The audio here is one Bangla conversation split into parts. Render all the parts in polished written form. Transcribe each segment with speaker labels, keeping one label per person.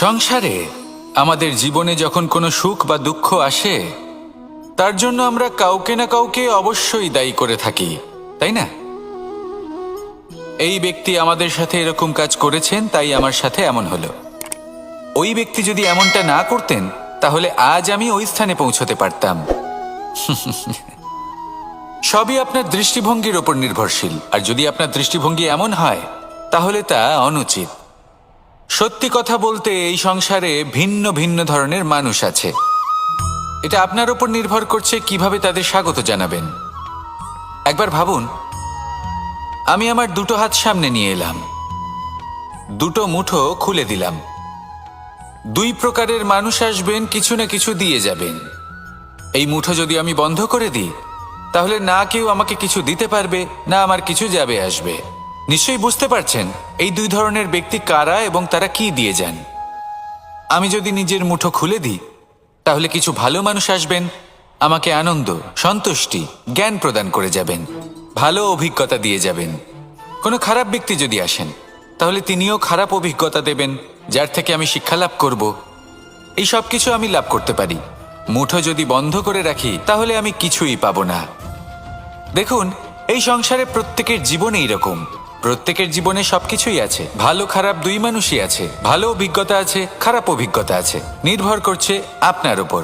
Speaker 1: সংসারে আমাদের জীবনে যখন কোনো সুখ বা দুঃখ আসে, তার জন্য আমরা কাউকে না কাউকে অবশ্যই দায়ী করে থাকি, তাই না? এই ব্যক্তি আমাদের সাথে এরকম কাজ করেছেন, তাই আমার সাথে এমন হলো। ওই ব্যক্তি যদি এমনটা না করতেন, তাহলে আজ আমি ওই স্থানে পৌঁছতে পারতাম। সবই আপনার দৃষ্টিভঙ্গির ওপর নির্ভরশীল, আর যদি আপনার দৃষ্টিভঙ্গি এমন হয়, তাহলে তা অনুচিত। সত্যি কথা বলতে, এই সংসারে ভিন্ন ভিন্ন ধরনের মানুষ আছে। এটা আপনার উপর নির্ভর করছে কিভাবে তাদের স্বাগত জানাবেন। একবার ভাবুন, আমি আমার দুটো হাত সামনে নিয়ে এলাম, দুটো মুঠো খুলে দিলাম। দুই প্রকারের মানুষ আসবেন, কিছু না কিছু দিয়ে যাবেন। এই মুঠো যদি আমি বন্ধ করে দিই, তাহলে না কেউ আমাকে কিছু দিতে পারবে, না আমার কিছু যাবে আসবে। নিশ্চয়ই বুঝতে পারছেন এই দুই ধরনের ব্যক্তি কারা এবং তারা কি দিয়ে যান। আমি যদি নিজের মুঠো খুলে দিই, তাহলে কিছু ভালো মানুষ আসবেন, আমাকে আনন্দ, সন্তুষ্টি, জ্ঞান প্রদান করে যাবেন, ভালো অভিজ্ঞতা দিয়ে যাবেন। কোনো খারাপ ব্যক্তি যদি আসেন, তাহলে তিনিও খারাপ অভিজ্ঞতা দেবেন, যার থেকে আমি শিক্ষা লাভ করব। এই সব কিছু আমি লাভ করতে পারি। মুঠো যদি বন্ধ করে রাখি, তাহলে আমি কিছুই পাবো না। দেখুন, এই সংসারে প্রত্যেকের জীবনে এইরকম। প্রত্যেকের জীবনে সবকিছুই আছে, ভালো খারাপ দুই মানুষই আছে। ভালো অভিজ্ঞতা আছে, খারাপ অভিজ্ঞতা আছে। নির্ভর করছে আপনার উপর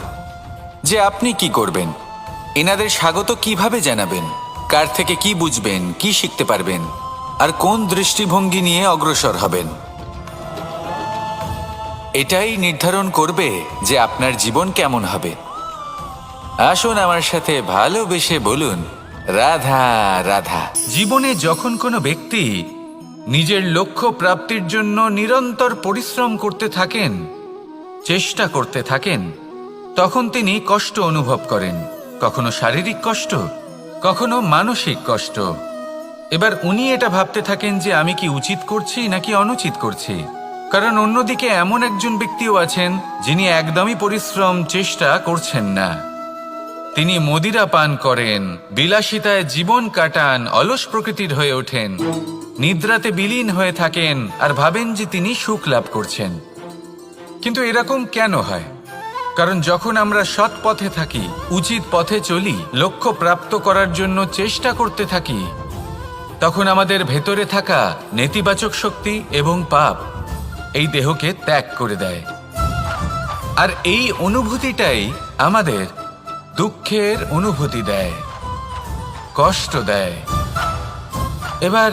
Speaker 1: যে আপনি কি করবেন। এনাদের স্বাগত কিভাবে জানাবেন, কার থেকে কি বুঝবেন, কি শিখতে পারবেন, আর কোন দৃষ্টিভঙ্গি নিয়ে অগ্রসর হবেন। এটাই নির্ধারণ করবে যে আপনার জীবন কেমন হবে। আসুন আমার সাথে ভালোবেসে বলুন, রাধা রাধা। জীবনে যখন কোনো ব্যক্তি নিজের লক্ষ্য প্রাপ্তির জন্য নিরন্তর পরিশ্রম করতে থাকেন, চেষ্টা করতে থাকেন, তখন তিনি কষ্ট অনুভব করেন। কখনো শারীরিক কষ্ট, কখনো মানসিক কষ্ট। এবার উনি এটা ভাবতে থাকেন যে আমি কি উচিত করছি নাকি অনুচিত করছি। কারণ অন্যদিকে এমন একজন ব্যক্তিও আছেন যিনি একদমই পরিশ্রম, চেষ্টা করছেন না। তিনি মদিরা পান করেন, বিলাসিতায় জীবন কাটান, অলস প্রকৃতির হয়ে ওঠেন, নিদ্রাতে বিলীন হয়ে থাকেন আর ভাবেন যে তিনি সুখ লাভ করছেন। কিন্তু এরকম কেন হয়? কারণ যখন আমরা সৎ পথে থাকি, উচিত পথে চলি, লক্ষ্য প্রাপ্ত করার জন্য চেষ্টা করতে থাকি, তখন আমাদের ভেতরে থাকা নেতিবাচক শক্তি এবং পাপ এই দেহকে ত্যাগ করে দেয়। আর এই অনুভূতিটাই আমাদের দুঃখের অনুভূতি দেয়, কষ্ট দেয়। এবার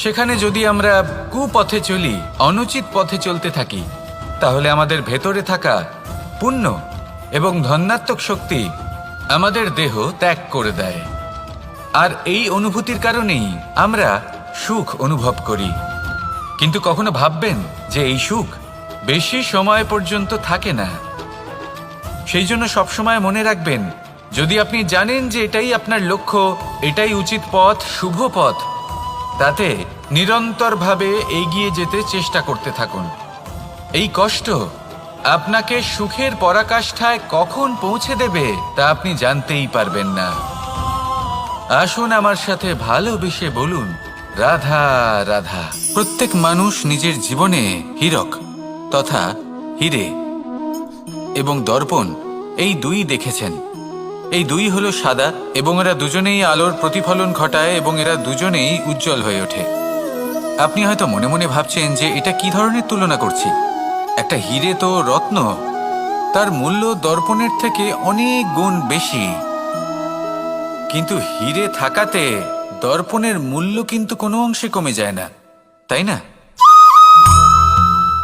Speaker 1: সেখানে যদি আমরা কুপথে চলি, অনুচিত পথে চলতে থাকি, তাহলে আমাদের ভেতরে থাকা পুণ্য এবং ধনাত্মক শক্তি আমাদের দেহ ত্যাগ করে দেয়। আর এই অনুভূতির কারণেই আমরা সুখ অনুভব করি। কিন্তু কখনো ভাববেন যে এই সুখ বেশি সময় পর্যন্ত থাকে না। সেই জন্য সবসময় মনে রাখবেন, যদি আপনি জানেন যে এটাই আপনার লক্ষ্য, এটাই উচিত পথ, শুভ পথ, তাতে নিরন্তরভাবে এগিয়ে যেতে চেষ্টা করতে থাকুন। এই কষ্ট আপনাকে সুখের পরাকাষ্ঠায় কখন পৌঁছে দেবে তা আপনি জানতেই পারবেন না। আসুন আমার সাথে ভালোবেসে বলুন, রাধা রাধা। প্রত্যেক মানুষ নিজের জীবনে হীরক তথা হিরে এবং দর্পণ এই দুই দেখেছেন। এই দুই হলো সাদা এবং এরা দুজনেই আলোর প্রতিফলন ঘটায় এবং এরা দুজনেই উজ্জ্বল হয়ে ওঠে। আপনি হয়তো মনে মনে ভাবছেন যে এটা কি ধরনের তুলনা করছি। একটা হিরে তো রত্ন, তার মূল্য দর্পণের থেকে অনেক গুণ বেশি। কিন্তু হিরে থাকাতে দর্পণের মূল্য কিন্তু কোনো অংশে কমে যায় না, তাই না?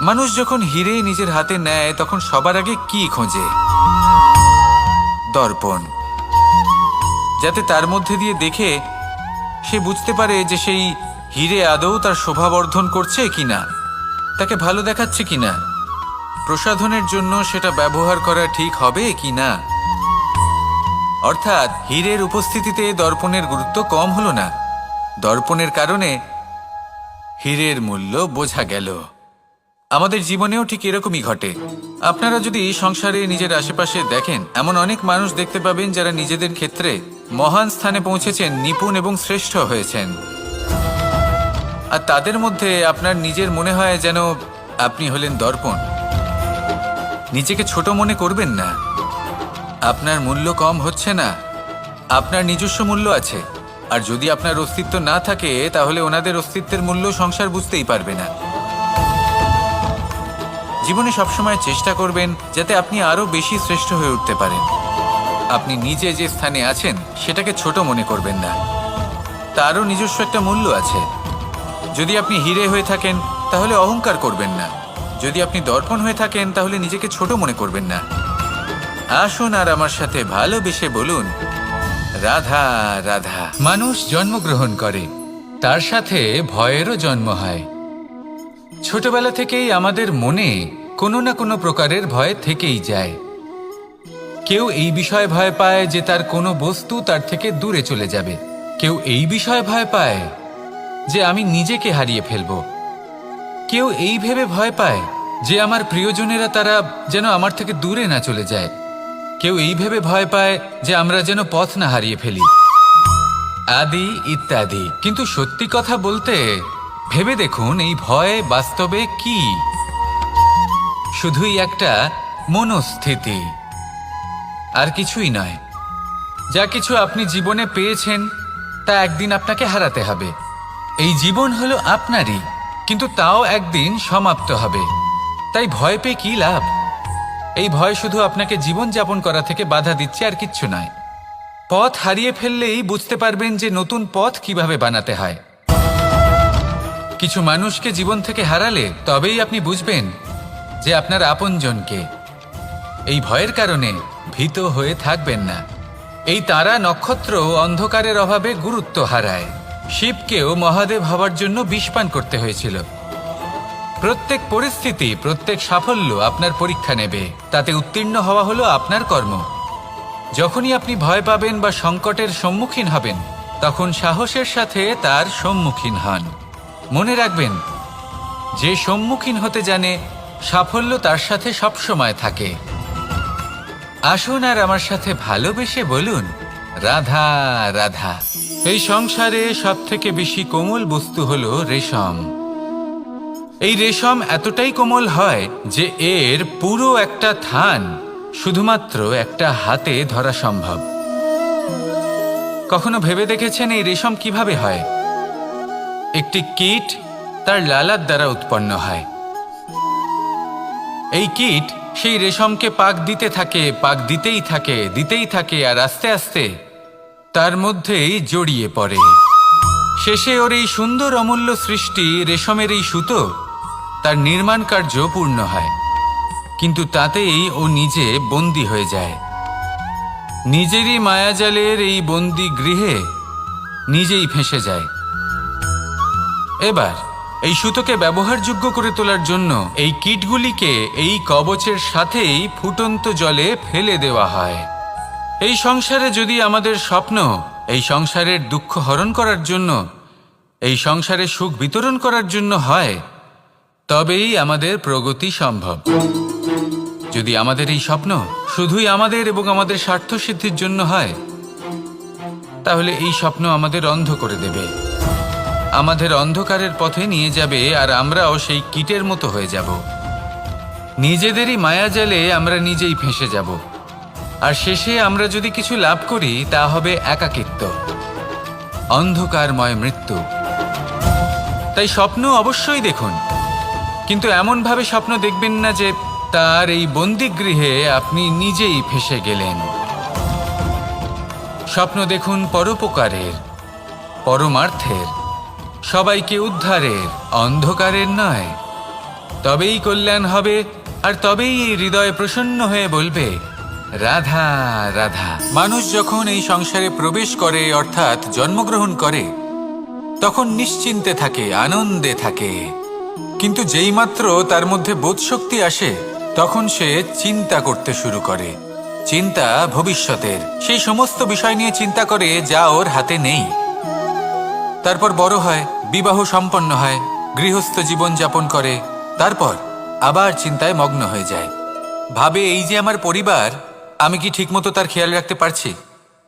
Speaker 1: মানুষ যখন হিরে নিজের হাতে নেয়, তখন সবার আগে কি খোঁজে? দর্পণ, যাতে তার মধ্যে দিয়ে দেখে সে বুঝতে পারে যে সেই হিরে আদৌ তার শোভাবর্ধন করছে কিনা, তাকে ভালো দেখাচ্ছে কিনা, প্রসাধনের জন্য সেটা ব্যবহার করা ঠিক হবে কিনা। অর্থাৎ হীরের উপস্থিতিতে দর্পণের গুরুত্ব কম হলো না, দর্পণের কারণে হীরের মূল্য বোঝা গেল। আমাদের জীবনেও ঠিক এরকমই ঘটে। আপনারা যদি সংসারে নিজের আশেপাশে দেখেন, এমন অনেক মানুষ দেখতে পাবেন যারা নিজেদের ক্ষেত্রে মহান স্থানে পৌঁছেছেন, নিপুণ এবং শ্রেষ্ঠ হয়েছেন। আর তাদের মধ্যে আপনার নিজের মনে হয় যেন আপনি হলেন দর্পণ। নিজেকে ছোট মনে করবেন না। আপনার মূল্য কম হচ্ছে না, আপনার নিজস্ব মূল্য আছে। আর যদি আপনার অস্তিত্ব না থাকে তাহলে ওনাদের অস্তিত্বের মূল্য সংসার বুঝতেই পারবে না। জীবনে সবসময় চেষ্টা করবেন যাতে আপনি আরো বেশি শ্রেষ্ঠ হয়ে উঠতে পারেন। আপনি নিজে যে স্থানে আছেন সেটাকে ছোট মনে করবেন না, তারও নিজস্ব একটা মূল্য আছে। যদি আপনি হিরে হয়ে থাকেন তাহলে অহংকার করবেন না, যদি আপনি দর্পণ হয়ে থাকেন তাহলে নিজেকে ছোট মনে করবেন না। আসুন আর আমার সাথে ভালোবেসে বলুন, রাধা রাধা। মানুষ জন্মগ্রহণ করে, তার সাথে ভয়েরও জন্ম হয়। ছোটবেলা থেকেই আমাদের মনে কোনো না কোনো প্রকারের ভয় থেকেই যায়। কেউ এই বিষয়ে ভয় পায় যে তার কোনো বস্তু তার থেকে দূরে চলে যাবে, কেউ এই বিষয়ে ভয় পায় যে আমি নিজেকে হারিয়ে ফেলব, কেউ এই ভেবে ভয় পায় যে আমার প্রিয়জনেরা তারা যেন আমার থেকে দূরে না চলে যায়, কেউ এই ভেবে ভয় পায় যে আমরা যেন পথ না হারিয়ে ফেলি, আদি ইত্যাদি। কিন্তু সত্যি কথা বলতে ভেবে দেখুন, এই ভয় বাস্তবে কি? শুধুই একটা মনস্থিতি, আর কিছুই নয়। যা কিছু আপনি জীবনে পেয়েছেন তা একদিন আপনাকে হারাতে হবে। এই জীবন হলো আপনারই, কিন্তু তাও একদিন সমাপ্ত হবে। তাই ভয় পেয়ে কি লাভ? এই ভয় শুধু আপনাকে জীবন যাপন করা থেকে বাধা দিচ্ছে, আর কিচ্ছু নয়। পথ হারিয়ে ফেললেই বুঝতে পারবেন যে নতুন পথ কিভাবে বানাতে হয়। কিছু মানুষকে জীবন থেকে হারালে তবেই আপনি বুঝবেন যে আপনার আপনজনকে। এই ভয়ের কারণে ভীত হয়ে থাকবেন না। এই তারা নক্ষত্র অন্ধকারের অভাবে গুরুত্ব হারায়। শিবকেও মহাদেব হওয়ার জন্য বিষপান করতে হয়েছিল। প্রত্যেক পরিস্থিতি, প্রত্যেক সাফল্য আপনার পরীক্ষা নেবে, তাতে উত্তীর্ণ হওয়া হলো আপনার কর্ম। যখনই আপনি ভয় পাবেন বা সংকটের সম্মুখীন হবেন, তখন সাহসের সাথে তার সম্মুখীন হন। মনে রাখবেন, যে সম্মুখীন হতে জানে সাফল্য তার সাথে সবসময় থাকে। আসুন আর আমার সাথে ভালোবেসে বলুন, রাধা রাধা। এই সংসারে সব থেকে বেশি কোমল বস্তু হলো রেশম। এই রেশম এতটাই কোমল হয় যে এর পুরো একটা থান শুধুমাত্র একটা হাতে ধরা সম্ভব। কখনো ভেবে দেখেছেন এই রেশম কিভাবে হয়? একটি কীট তার লালার দ্বারা উৎপন্ন হয়। এই কীট সেই রেশমকে পাক দিতে থাকে, পাক দিতেই থাকে, আর আস্তে আস্তে তার মধ্যেই জড়িয়ে পড়ে। শেষে ওর এই সুন্দর অমূল্য সৃষ্টি রেশমের এই সুতো, তার নির্মাণ কার্য পূর্ণ হয়। কিন্তু তাতেই ও নিজে বন্দী হয়ে যায়। নিজেরই মায়াজালের এই বন্দী গৃহে নিজেই ফেঁসে যায়। এবার এই সুতোকে ব্যবহারযোগ্য করে তোলার জন্য এই কীটগুলিকে এই কবচের সাথেই ফুটন্ত জলে ফেলে দেওয়া হয়। এই সংসারে যদি আমাদের স্বপ্ন এই সংসারের দুঃখ হরণ করার জন্য, এই সংসারে সুখ বিতরণ করার জন্য হয়, তবেই আমাদের প্রগতি সম্ভব। যদি আমাদের এই স্বপ্ন শুধুই আমাদের এবং আমাদের স্বার্থ সিদ্ধির জন্য হয়, তাহলে এই স্বপ্ন আমাদের অন্ধ করে দেবে, আমাদের অন্ধকারের পথে নিয়ে যাবে, আর আমরাও সেই কীটের মতো হয়ে যাব। নিজেদেরই মায়াজালে আমরা নিজেই ফেঁসে যাব, আর শেষে আমরা যদি কিছু লাভ করি তা হবে একাকিত্ব, অন্ধকারময় মৃত্যু। তাই স্বপ্ন অবশ্যই দেখুন, কিন্তু এমনভাবে স্বপ্ন দেখবেন না যে তার এই বন্দিগৃহে আপনি নিজেই ফেঁসে গেলেন। স্বপ্ন দেখুন পরোপকারের, পরমার্থের, সবাইকে উদ্ধারের, অন্ধকারের নয়। তবেই কল্যাণ হবে, আর তবেই এই হৃদয় প্রসন্ন হয়ে বলবে, রাধা রাধা। মানুষ যখন এই সংসারে প্রবেশ করে, অর্থাৎ জন্মগ্রহণ করে, তখন নিশ্চিন্তে থাকে, আনন্দে থাকে। কিন্তু যেইমাত্র তার মধ্যে বোধশক্তি আসে, তখন সে চিন্তা করতে শুরু করে। চিন্তা ভবিষ্যতের, সেই সমস্ত বিষয় নিয়ে চিন্তা করে যা ওর হাতে নেই। তারপর বড় হয়, বিবাহ সম্পন্ন হয়, গৃহস্থ জীবন যাপন করে, তারপর আবার চিন্তায় মগ্ন হয়ে যায়। ভাবে, এই যে আমার পরিবার, আমি কি ঠিকমতো তার খেয়াল রাখতে পারছি?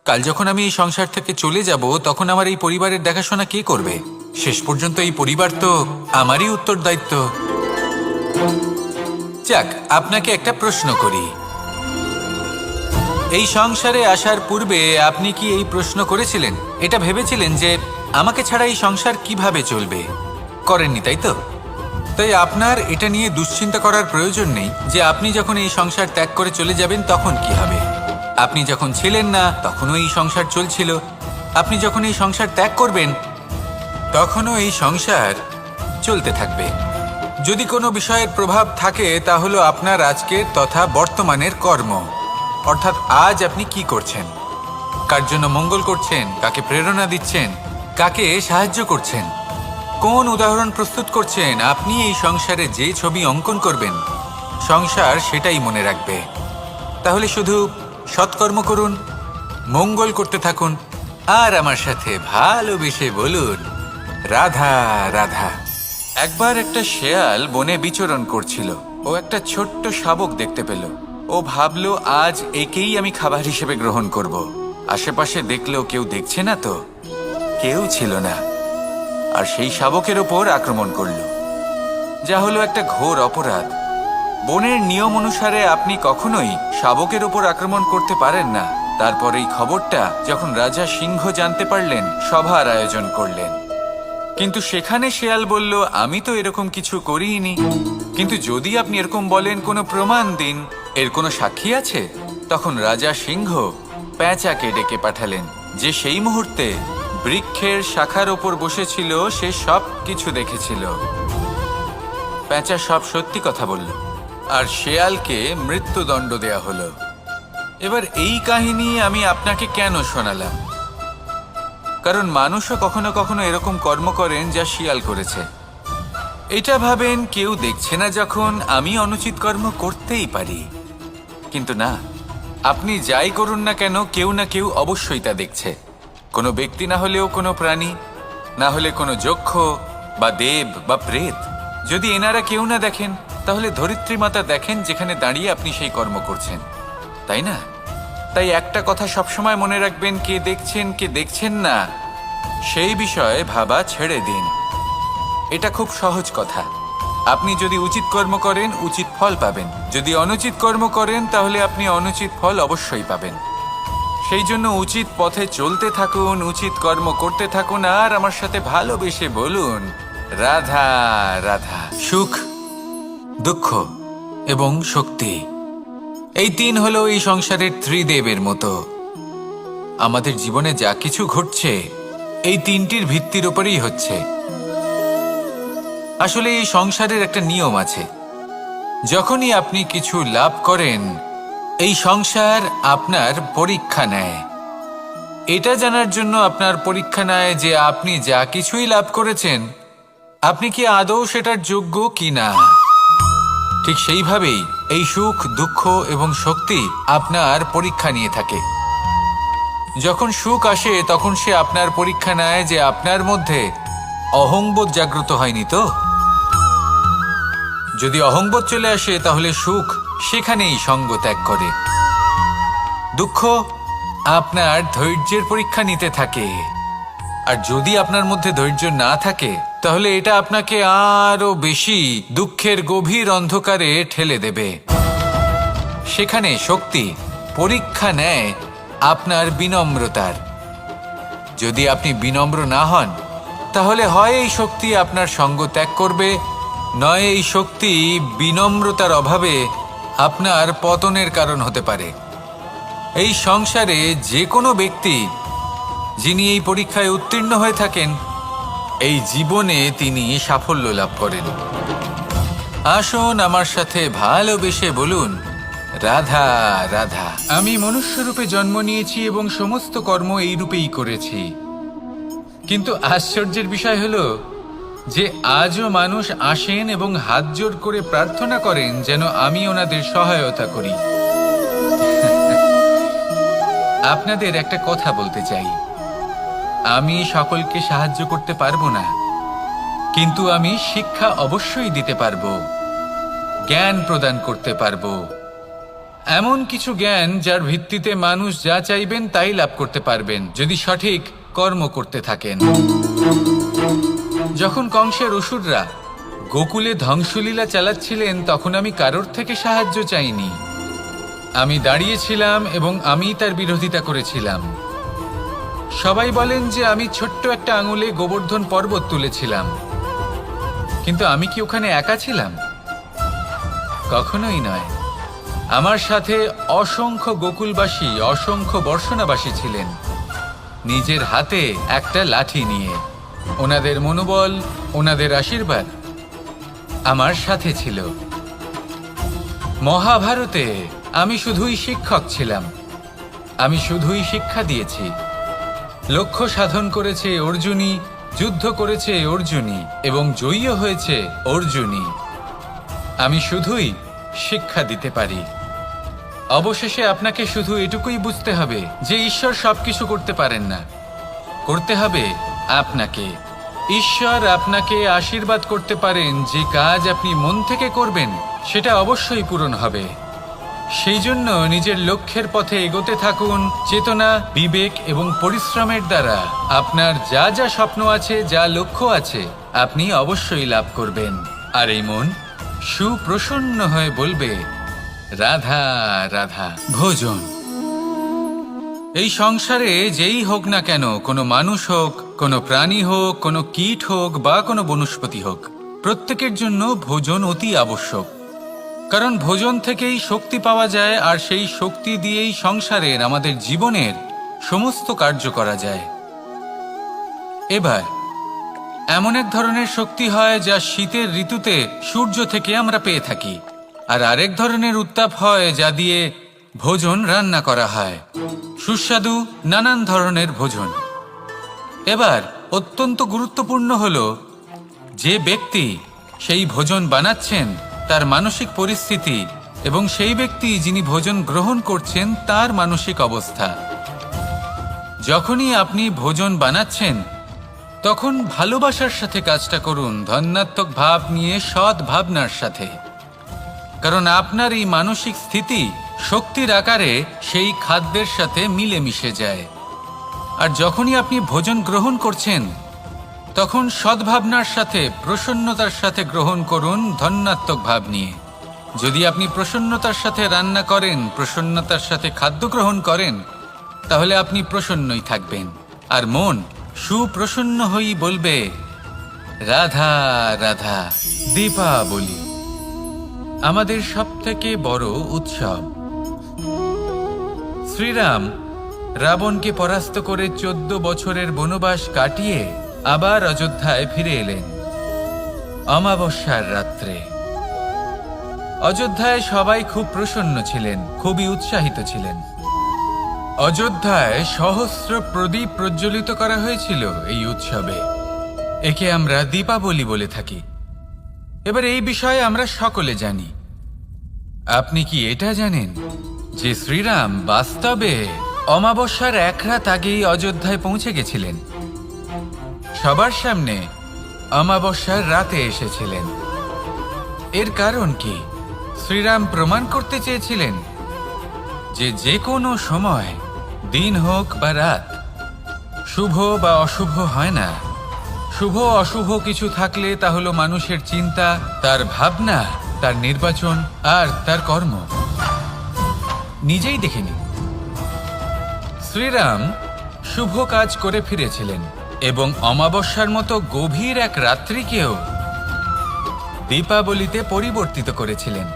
Speaker 1: কাল যখন আমি এই সংসার থেকে চলে যাব, তখন আমার এই পরিবারের দেখাশোনা কে করবে? শেষ পর্যন্ত এই পরিবার তো আমারই উত্তরদায়িত্ব। যাক, আপনাকে একটা প্রশ্ন করি। এই সংসারে আসার পূর্বে আপনি কি এই প্রশ্ন করেছিলেন, এটা ভেবেছিলেন যে আমাকে ছাড়া এই সংসার কিভাবে চলবে? করেননি, তাই তো? তাই আপনার এটা নিয়ে দুশ্চিন্তা করার প্রয়োজন নেই যে আপনি যখন এই সংসার ত্যাগ করে চলে যাবেন তখন কি হবে। আপনি যখন ছিলেন না তখনও এই সংসার চলছিল, আপনি যখন এই সংসার ত্যাগ করবেন তখনও এই সংসার চলতে থাকবে। যদি কোনো বিষয়ের প্রভাব থাকে তা হলো আপনার আজকের তথা বর্তমানের কর্ম, অর্থাৎ আজ আপনি কি করছেন, কার জন্য মঙ্গল করছেন, কাকে প্রেরণা দিচ্ছেন, কাকে সাহায্য করছেন, কোন উদাহরণ প্রস্তুত করছেন। আপনি এই সংসারে যে ছবি অঙ্কন করবেন সংসার সেটাই মনে রাখবে। তাহলে শুধু সৎকর্ম করুন, মঙ্গল করতে থাকুন, আর আমার সাথে ভালোবেসে বলুন রাধা রাধা। একবার একটা শেয়াল বনে বিচরণ করছিল। ও একটা ছোট্ট শাবক দেখতে পেল। ও ভাবলো আজ একেই আমি খাবার হিসেবে গ্রহণ করব। আশেপাশে দেখলো কেউ দেখছে না, তো কেউ ছিল না, আর সেই শাবকের ওপর আক্রমণ করলো, যা হলো একটা ঘোর অপরাধ। বনের নিয়ম অনুসারে আপনি কখনোই শাবকের ওপর আক্রমণ করতে পারেন না। তারপর এই খবরটা যখন রাজা সিংহ জানতে পারলেন, সভার আয়োজন করলেন। কিন্তু সেখানে শেয়াল বলল, আমি তো এরকম কিছু করিনি। কিন্তু যদি আপনি এরকম বলেন, কোনো প্রমাণ দিন, এর কোনো সাক্ষী আছে? তখন রাজা সিংহ পেঁচাকে ডেকে পাঠালেন, যে সেই মুহূর্তে বৃক্ষের শাখার ওপর বসেছিল, সে সব কিছু দেখেছিল। পেঁচা সব সত্যি কথা বলল, আর শেয়ালকে মৃত্যুদণ্ড দেয়া হলো। এবার এই কাহিনী আমি আপনাকে কেন শোনালাম? কারণ মানুষও কখনো কখনো এরকম কর্ম করেন যা শিয়াল করেছে। এটা ভাবেন কেউ দেখছে না, যখন আমি অনুচিত কর্ম করতেই পারি। কিন্তু না, আপনি যাই করুন না কেন, কেউ না কেউ অবশ্যই তা দেখছে। কোনো ব্যক্তি না হলেও কোনো প্রাণী, না হলে কোনো যক্ষ বা দেব বা প্রেত। যদি এনারা কেউ না দেখেন, তাহলে ধরিত্রী মাতা দেখেন, যেখানে দাঁড়িয়ে আপনি সেই কর্ম করছেন, তাই না? তাই একটা কথা সবসময় মনে রাখবেন, কে দেখছেন কে দেখছেন না সেই বিষয়ে ভাবা ছেড়ে দিন। এটা খুব সহজ কথা। আপনি যদি উচিত কর্ম করেন, উচিত ফল পাবেন। যদি অনুচিত কর্ম করেন, তাহলে আপনি অনুচিত ফল অবশ্যই পাবেন। সেই জন্য উচিত পথে চলতে থাকুন, উচিত কর্ম করতে থাকুন, আর আমার সাথে ভালোবেসে বলুন রাধা রাধা। সুখ, দুঃখ এবং শক্তি, এই তিন হলো এই সংসারের ত্রিদেবের মতো। আমাদের জীবনে যা কিছু ঘটছে এই তিনটির ভিত্তির উপরেই হচ্ছে। আসলে এই সংসারের একটা নিয়ম আছে, যখনই আপনি কিছু লাভ করেন, এই সংসার আপনার পরীক্ষা নেয়। এটা জানার জন্য আপনার পরীক্ষা নেয় যে আপনি যা কিছুই লাভ করেছেন, আপনি কি আদৌ সেটার যোগ্য কি না। ঠিক সেইভাবেই এই সুখ, দুঃখ এবং শক্তি আপনার পরীক্ষা নিয়ে থাকে। যখন সুখ আসে তখন সে আপনার পরীক্ষা নেয় যে আপনার মধ্যে অহংবোধ জাগ্রত হয়নি তো। যদি অহংবোধ চলে আসে তাহলে সুখ সেখানেই সঙ্গ ত্যাগ করে। দুঃখ আপনার ধৈর্যের পরীক্ষা নিতে থাকে, আর যদি আপনার মধ্যে ধৈর্য না থাকে তাহলে এটা আপনাকে আরো বেশি দুঃখের গভীর অন্ধকারে ঠেলে দেবে। সেখানে শক্তি পরীক্ষা নেয় আপনার বিনম্রতার। যদি আপনি বিনম্র না হন, তাহলে হয় এই শক্তি আপনার সঙ্গ ত্যাগ করবে, নয় এই শক্তি বিনম্রতার অভাবে আপনার পতনের কারণ হতে পারে। এই সংসারে যে কোনো ব্যক্তি যিনি এই পরীক্ষায় উত্তীর্ণ হয়ে থাকেন, এই জীবনে তিনি সাফল্য লাভ করেন। আসুন আমার সাথে ভালোবেসে বলুন রাধা রাধা। আমি মনুষ্যরূপে জন্ম নিয়েছি এবং সমস্ত কর্ম এই রূপেই করেছি। কিন্তু আশ্চর্যের বিষয় হলো যে আজও মানুষ আসেন এবং হাত জোর করে প্রার্থনা করেন যেন আমি ওনাদের সহায়তা করি। আপনাদের একটা কথা বলতে চাই, আমি সকলকে সাহায্য করতে পারবো না, কিন্তু আমি শিক্ষা অবশ্যই দিতে পারবো, জ্ঞান প্রদান করতে পারবো। এমন কিছু জ্ঞান যার ভিত্তিতে মানুষ যা চাইবেন তাই লাভ করতে পারবেন, যদি সঠিক কর্ম করতে থাকেন। যখন কংসের অসুররা গোকুলে ধ্বংসলীলা চালাচ্ছিলেন তখন আমি কারোর থেকে সাহায্য চাইনি। আমি দাঁড়িয়েছিলাম এবং আমি তার বিরোধিতা করেছিলাম। সবাই বলেন যে আমি ছোট্ট একটা আঙুলে গোবর্ধন পর্বত তুলেছিলাম, কিন্তু আমি কি ওখানে একা ছিলাম? কখনোই নয়। আমার সাথে অসংখ্য গোকুলবাসী, অসংখ্য বর্ষণাবাসী ছিলেন, নিজের হাতে একটা লাঠি নিয়ে। ওনাদের মনোবল, ওনাদের আশীর্বাদ আমার সাথে ছিল। মহাভারতে আমি শুধুই শিক্ষক ছিলাম, আমি শুধুই শিক্ষা দিয়েছি। লক্ষ্য সাধন করেছে অর্জুনই, যুদ্ধ করেছে অর্জুনই এবং জয়ীও হয়েছে অর্জুনই। আমি শুধুই শিক্ষা দিতে পারি। অবশেষে আপনাকে শুধু এটুকুই বুঝতে হবে যে ঈশ্বর সবকিছু করতে পারেন না, করতে হবে আপনাকে। ঈশ্বর আপনাকে আশীর্বাদ করতে পারেন যে কাজ আপনি মন থেকে করবেন সেটা অবশ্যই পূরণ হবে। সেই জন্য নিজের লক্ষ্যের পথে এগোতে থাকুন। চেতনা, বিবেক এবং পরিশ্রমের দ্বারা আপনার যা যা স্বপ্ন আছে, যা লক্ষ্য আছে, আপনি অবশ্যই লাভ করবেন। আর এই মন সুপ্রসন্ন হয়ে বলবে, রাধা রাধা। ভোজন। এই সংসারে যেই হোক না কেন, কোনো মানুষ হোক, কোনো প্রাণী হোক, কোনো কীট হোক বা কোনো বনস্পতি হোক, প্রত্যেকের জন্য ভোজন অতি আবশ্যক। কারণ ভোজন থেকেই শক্তি পাওয়া যায়, আর সেই শক্তি দিয়েই সংসারের, আমাদের জীবনের সমস্ত কার্য করা যায়। এবার এমন এক ধরনের শক্তি হয় যা শীতের ঋতুতে সূর্য থেকে আমরা পেয়ে থাকি, আর আরেক ধরনের উত্তাপ হয় যা দিয়ে ভোজন রান্না করা হয়, সুস্বাদু নানান ধরনের ভোজন। এবার অত্যন্ত গুরুত্বপূর্ণ হলো যে ব্যক্তি সেই ভোজন বানাচ্ছেন তার মানসিক পরিস্থিতি এবং সেই ব্যক্তি যিনি ভোজন গ্রহণ করছেন তার মানসিক অবস্থা। যখনই আপনি ভোজন বানাচ্ছেন তখন ভালোবাসার সাথে কাজটা করুন, ধন্যাত্মক ভাব নিয়ে, সৎ ভাবনার সাথে। কারণ আপনার এই মানসিক স্থিতি শক্তির আকারে সেই খাদ্যের সাথে মিলেমিশে যায়। আর যখনই আপনি ভোজন গ্রহণ করছেন তখন সদ্ভাবনার সাথে, প্রসন্নতার সাথে গ্রহণ করুন, ধন্যাত্মক ভাব নিয়ে। যদি আপনি প্রসন্নতার সাথে রান্না করেন, প্রসন্নতার সাথে খাদ্য গ্রহণ করেন, তাহলে আপনি প্রসন্নই থাকবেন। আর মন সুপ্রসন্ন হয়েই বলবে, রাধা রাধা। দীপাবলি আমাদের সবথেকে বড় উৎসব। শ্রীরাম রাবণকে পরাস্ত করে 14 বছরের বনবাস কাটিয়ে আবার অযোধ্যায় ফিরে এলেন অমাবস্যার রাত্রে। অযোধ্যায় সবাই খুব প্রসন্ন ছিলেন, খুবই উৎসাহিত ছিলেন। অযোধ্যায় সহস্র প্রদীপ প্রজ্বলিত করা হয়েছিল এই উৎসবে। একে আমরা দীপাবলি বলে থাকি। এবার এই বিষয়ে আমরা সকলে জানি। আপনি কি এটা জানেন যে শ্রীরাম বাস্তবে অমাবস্যার এক রাত আগেই অযোধ্যায় পৌঁছে গেছিলেন? সবার সামনে অমাবস্যার রাতে এসেছিলেন। এর কারণ কি? শ্রীরাম প্রমাণ করতে চেয়েছিলেন যে যে কোনো সময়, দিন হোক বা রাত, শুভ বা অশুভ হয় না। শুভ অশুভ কিছু থাকলে তা হলো মানুষের চিন্তা, তার ভাবনা, তার নির্বাচন আর তার কর্ম। নিজেই দেখে নিন, শ্রীরাম শুভ কাজ করে ফিরেছিলেন এবং অমাবস্যার মতো গভীর এক রাত্রিকেও দীপাবলিতে পরিবর্তিত করেছিলেন।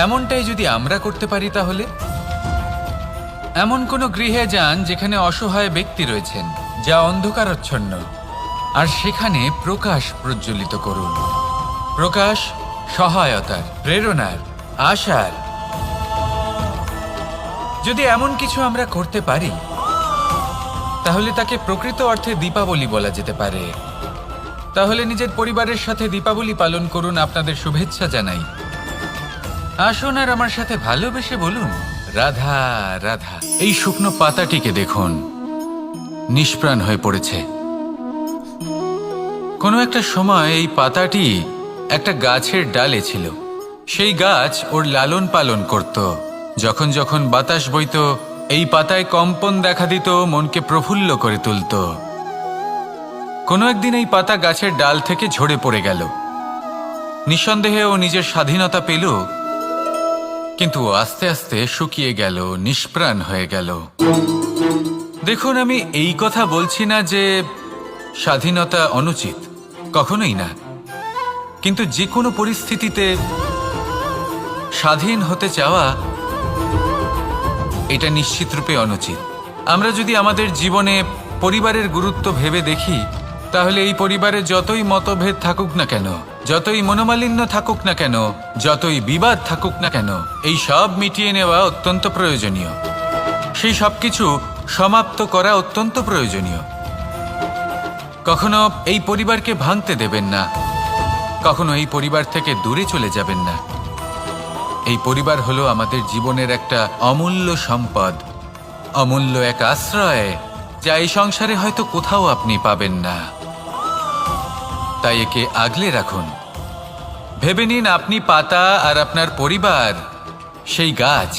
Speaker 1: এমনটাই যদি আমরা করতে পারি, তাহলে এমন কোনো গৃহে যান যেখানে অসহায় ব্যক্তি রয়েছেন, যা অন্ধকারাচ্ছন্ন, আর সেখানে প্রকাশ প্রজ্বলিত করুন। প্রকাশ সহায়তার, প্রেরণার, আশার। যদি এমন কিছু আমরা করতে পারি তাহলে তাকে প্রকৃত অর্থে দীপাবলি বলা যেতে পারে। তাহলে নিজের পরিবারের সাথে দীপাবলি পালন করুন। আপনাদের শুভেচ্ছা জানাই। আসুন আর আমার সাথে ভালোবেসে বলুন, রাধা রাধা। এই শুকনো পাতাটিকে দেখুন, নিষ্প্রাণ হয়ে পড়েছে। কোনো একটা সময় এই পাতাটি একটা গাছের ডালে ছিল। সেই গাছ ওর লালন পালন করত। যখন যখন বাতাস বইত, এই পাতায় কম্পন দেখা দিত, মনকে প্রফুল্ল করে তুলত। কোনো একদিন এই পাতা গাছের ডাল থেকে ঝরে পড়ে গেল। নিঃসন্দেহে ও নিজের স্বাধীনতা পেল, কিন্তু আস্তে আস্তে শুকিয়ে গেল, নিষ্প্রাণ হয়ে গেল। দেখুন, আমি এই কথা বলছি না যে স্বাধীনতা অনুচিত, কখনোই না। কিন্তু যে কোনো পরিস্থিতিতে স্বাধীন হতে চাওয়া এটা নিশ্চিতরূপে অনুচিত। আমরা যদি আমাদের জীবনে পরিবারের গুরুত্ব ভেবে দেখি, তাহলে এই পরিবারে যতই মতভেদ থাকুক না কেন, যতই মনোমালিন্য থাকুক না কেন, যতই বিবাদ থাকুক না কেন, এই সব মিটিয়ে নেওয়া অত্যন্ত প্রয়োজনীয়। সেই সব কিছু সমাপ্ত করা অত্যন্ত প্রয়োজনীয়। কখনো এই পরিবারকে ভাঙতে দেবেন না, কখনো এই পরিবার থেকে দূরে চলে যাবেন না। এই পরিবার হলো আমাদের জীবনের একটা অমূল্য সম্পদ, অমূল্য এক আশ্রয়, যা এই সংসারে হয়তো কোথাও আপনি পাবেন না। তাই একে আগলে রাখুন। ভেবে নিন আপনি পাতা আর আপনার পরিবার সেই গাছ।